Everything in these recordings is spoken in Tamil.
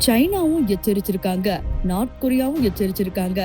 சைனாவும் எச்சரிச்சிருக்காங்க, நார்த் கொரியாவும் எச்சரிச்சிருக்காங்க.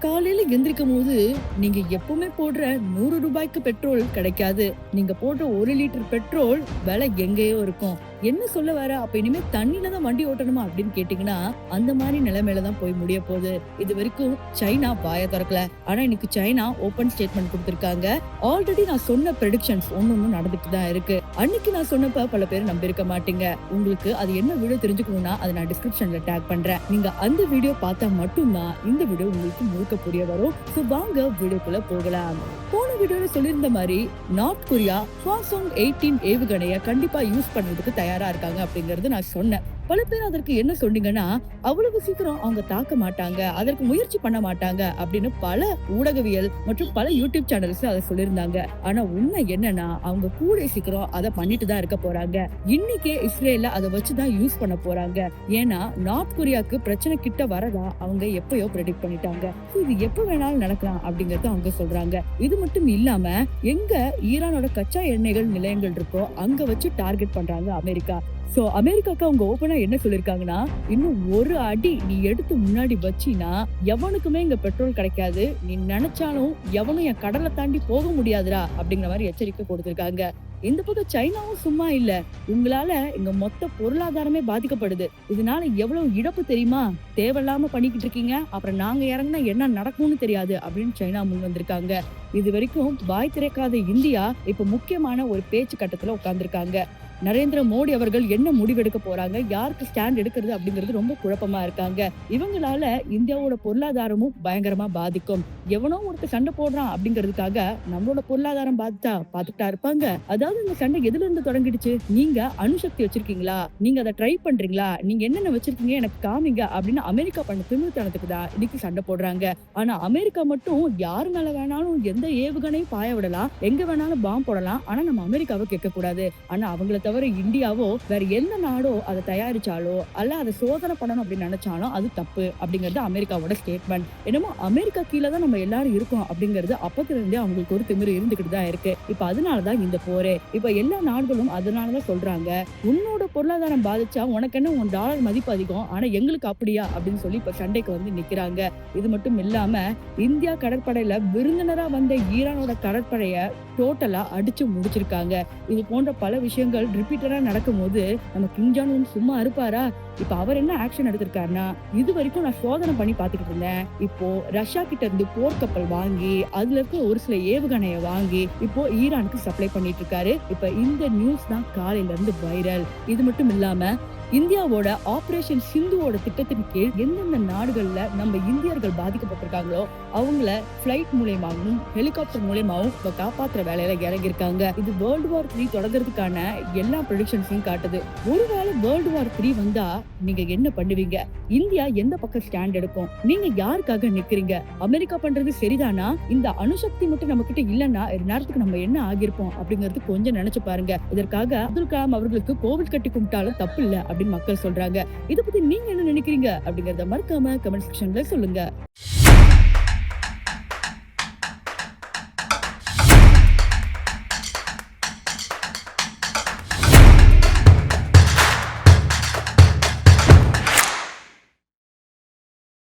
காலையில எந்திரிக்கும் போது நீங்க எப்பவுமே போடுற 100 ரூபாய்க்கு பெட்ரோல் கிடைக்காது. நீங்க போடுற 1 லிட்டர் பெட்ரோல் விலை எங்கேயோ இருக்கும். என்ன சொல்ல வர, அப்ப இனிமே தண்ணில தான் வண்டி ஓட்டணுமா அப்படின்னு கேட்டீங்கன்னா, அந்த மாதிரி நிலைமையில தான் போய் முடிய போகுது. இது வரைக்கும் சைனா வாய திறக்கல. ஆனா இன்னைக்கு சைனா ஓபன் ஸ்டேட்மெண்ட் கொடுத்திருக்காங்க. ஆல்ரெடி நான் சொன்ன ப்ரெடிக்ஷன்ஸ் ஒன்னொன்னு நடந்துட்டு தான் இருக்கு. அன்னைக்கு நான் சொன்னப்ப பல பேர் நம்பியிருக்க மாட்டீங்க. உங்களுக்கு அது என்ன வீடியோ தெரிஞ்சுக்கணும்னா அதை நான் டிஸ்கிரிப்ஷன்ல டேக் பண்றேன். நீங்க அந்த வீடியோ பார்த்தா மட்டும்தான் இந்த வீடியோ உங்களுக்கு முழுக்க புரிய வரும். சோ வாங்க வீடியோக்குள்ள போகலாம். போன வீடியோல சொல்லியிருந்த மாதிரி நார்த் கொரியா ஹ்வாசாங் 18 ஏவுகணைய கண்டிப்பா யூஸ் பண்றதுக்கு தயாரா இருக்காங்க அப்படிங்கறது நான் சொன்னேன். பல பேர் அதற்கு என்ன சொன்னீங்கன்னா, அவ்வளவு சீக்கிரம் அவங்க தாக்க மாட்டாங்க, அதற்கு முயற்சி பண்ண மாட்டாங்க அப்படின்னு பல ஊடகவியல் மற்றும் பல யூடியூப் சேனல்ஸ் அதை சொல்லியிருந்தாங்க. ஆனா உண்மை என்னன்னா, அவங்க கூடிய சீக்கிரம் அதை பண்ணிட்டு தான் இருக்க போறாங்க. இன்னைக்கே இஸ்ரேல்ல அதை வச்சுதான் யூஸ் பண்ண போறாங்க. ஏன்னா நார்த் கொரியாக்கு பிரச்சனை கிட்ட வரதா அவங்க எப்பயோ ப்ரெடிக்ட் பண்ணிட்டாங்க. இது எப்ப வேணாலும் நடக்கலாம் அப்படிங்கறது அவங்க சொல்றாங்க. இது மட்டும் இல்லாம எங்க ஈரானோட கச்சா எண்ணெய்கள் நிலையங்கள் இருக்கோ அங்க வச்சு டார்கெட் பண்றாங்க அமெரிக்கா. சோ அமெரிக்காக்கு அவங்க ஓபனா என்ன சொல்லிருக்காங்கன்னா, இன்னும் ஒரு அடி நீ எடுத்து முன்னாடி வச்சினா எவனுக்குமே இங்க பெட்ரோல் கிடைக்காது, நீ நினைச்சாலும் எவனும் என் கடலை தாண்டி போக முடியாதுடா அப்படிங்கிற மாதிரி எச்சரிக்கை கொடுத்திருக்காங்க. இந்த பக்கம் சைனாவும் சும்மா இல்ல, உங்களால இங்க மொத்த பொருளாதாரமே பாதிக்கப்படுது, இதனால எவ்வளவு இழப்பு தெரியுமா, தேவையில்லாம பண்ணிக்கிட்டு இருக்கீங்க, அப்புறம் நாங்க இறங்கினா என்ன நடக்கும்னு தெரியாது அப்படின்னு சைனா முன் வந்திருக்காங்க. இது வரைக்கும் வாய் திறக்காத இந்தியா இப்ப முக்கியமான ஒரு பேச்சு கட்டத்துல உட்கார்ந்திருக்காங்க. நரேந்திர மோடி அவர்கள் என்ன முடிவெடுக்க போறாங்க, யாருக்கு ஸ்டாண்ட் எடுக்கிறது அப்படிங்கிறது ரொம்ப குழப்பமா இருக்காங்க. இவங்களால இந்தியாவோட பொருளாதாரமும் பயங்கரமா பாதிக்கும். எவனோ ஒருத்தர் சண்டை போடுறான் அப்படிங்கிறதுக்காக நம்மளோட பொருளாதாரம் பாதித்தா பாத்துட்டா இருப்பாங்க. அதாவது இந்த சண்டை எதுல இருந்து தொடங்கிடுச்சு, நீங்க அணுசக்தி வச்சிருக்கீங்களா, நீங்க அதை ட்ரை பண்றீங்களா, நீங்க என்னென்ன வச்சிருக்கீங்க எனக்கு காமிங்க அப்படின்னு அமெரிக்கா பண்ண திமிர்த்தனத்துக்கு தான் இன்னைக்கு சண்டை போடுறாங்க. ஆனா அமெரிக்கா மட்டும் யாரு மேல வேணாலும் எந்த ஏவுகணையும் பாய விடலாம், எங்க வேணாலும் பாம்பு போடலாம், ஆனா நம்ம அமெரிக்காவை கேட்க கூடாது. ஆனா அவங்கள தவிர இந்தியாவோ வேற எந்த நாடோ அதை தயாரிச்சாலோ அல்ல அதை சோதனை பண்ணணும் அப்படின்னு நினைச்சாலும் அது தப்பு அப்படிங்கிறது அமெரிக்காவோட ஸ்டேட்மெண்ட். என்னமோ அமெரிக்கா கீழே தான் நம்ம எல்லாரும் இருக்கோம் அப்படிங்கிறது அப்பத்துல இருந்தே அவங்களுக்கு ஒரு திமிரு இருந்துகிட்டு தான் இருக்கு. இப்ப அதனாலதான் இந்த போரே. இப்ப எல்லா நாடுகளும் அதனாலதான் சொல்றாங்க, உன்னோட பொருளாதாரம் பாதிச்சா உனக்கு என்ன, உன் டாலர் மதிப்பு அதிகம், ஆனா எங்களுக்கு அப்படியா அப்படின்னு சொல்லி இப்ப சண்டைக்கு வந்து நிக்கிறாங்க. இது மட்டும் இல்லாம இந்தியா கடற்படையில விருந்தினரா வந்த ஈரானோட கடற்படைய டோட்டலா அடிச்சு முடிச்சிருக்காங்க. இது போன்ற பல விஷயங்கள் ரிப்பீட்டரா நடக்கும் போது நம்ம கிம் ஜாங் உன் சும்மா இருப்பாரா? இப்ப அவர் என்ன ஆக்ஷன் எடுத்திருக்காருன்னா, இது வரைக்கும் நான் சோதனை பண்ணி பாத்துக்கிட்டு இருந்தேன், இப்போ ரஷ்யா கிட்ட இருந்து போர்க்கப்பல் வாங்கி அதுல இருக்க ஒரு சில ஏவுகணைய வாங்கி இப்போ ஈரானுக்கு சப்ளை பண்ணிட்டு இருக்காரு. இப்ப இந்த நியூஸ் தான் காலையில இருந்து வைரல். இது மட்டும் இல்லாம இந்தியாவோட ஆபரேஷன் சிந்துவோட திட்டத்தின் கீழ் எந்தெந்த நாடுகள்ல நம்ம இந்தியர்கள் பாதிக்கப்பட்டிருக்காங்களோ அவங்கள பிளைட் மூலமாகவும் ஹெலிகாப்டர் மூலமாகவும் இப்ப காப்பாற்றுற வேலையில இறங்கியிருக்காங்க. இது வேர்ல்டு வார் 3 தொடங்குறதுக்கான எல்லா ப்ரெடிக்ஷன்ஸையும் காட்டுது. ஒருவேளை வேர்ல்டு வார் 3 வந்தா நீங்க என்ன பண்ணுவீங்க, இந்தியா எந்த பக்கம் ஸ்டாண்ட் எடுக்கும், நீங்க யாருக்காக நிக்கிறீங்க, அமெரிக்கா பண்றது சரிதானா, இந்த அணுசக்தி மட்டும் நம்ம கிட்ட இல்லைன்னா நேரத்துக்கு நம்ம என்ன ஆகிருப்போம் அப்படிங்கிறது கொஞ்சம் நினைச்சு பாருங்க. இதற்காக அப்துல் கலாம் அவர்களுக்கு கோவில் கட்டி கும்பிட்டாலும் தப்பு இல்ல அப்படின்னு மக்கள் சொல்றாங்க. இதை பத்தி நீங்க என்ன நினைக்கிறீங்க அப்படிங்கறத மறக்காம கமெண்ட் செக்ஷன்ல சொல்லுங்க.